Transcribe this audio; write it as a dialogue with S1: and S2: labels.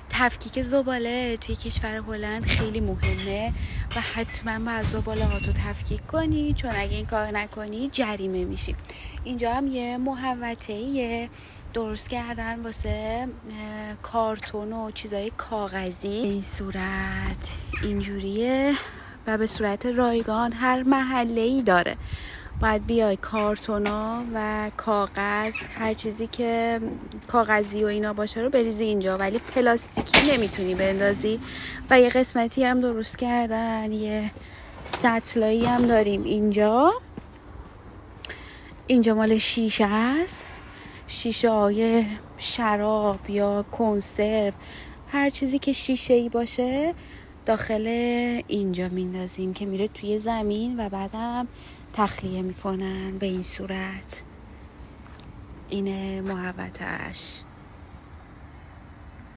S1: تفکیک زباله توی کشور هلند خیلی مهمه و حتما باید زباله ها تو تفکیک کنی، چون اگه این کار نکنی جریمه میشی. اینجا هم یه محوطه‌ایه درست کردن واسه کارتون و چیزای کاغذی. این صورت اینجوریه و به صورت رایگان هر محله‌ای داره. باید بیای کارتونا و کاغذ، هر چیزی که کاغذی و اینا باشه رو بریزی اینجا، ولی پلاستیکی نمیتونی بندازی. و یه قسمتی هم درست کردن، یه سطلایی هم داریم اینجا مال شیشه است. شیشه های شراب یا کنسرو، هر چیزی که شیشه‌ای باشه داخل اینجا میندازیم که میره توی زمین و بعدم تخلیه میکنن. به این صورت اینه محوطه‌اش.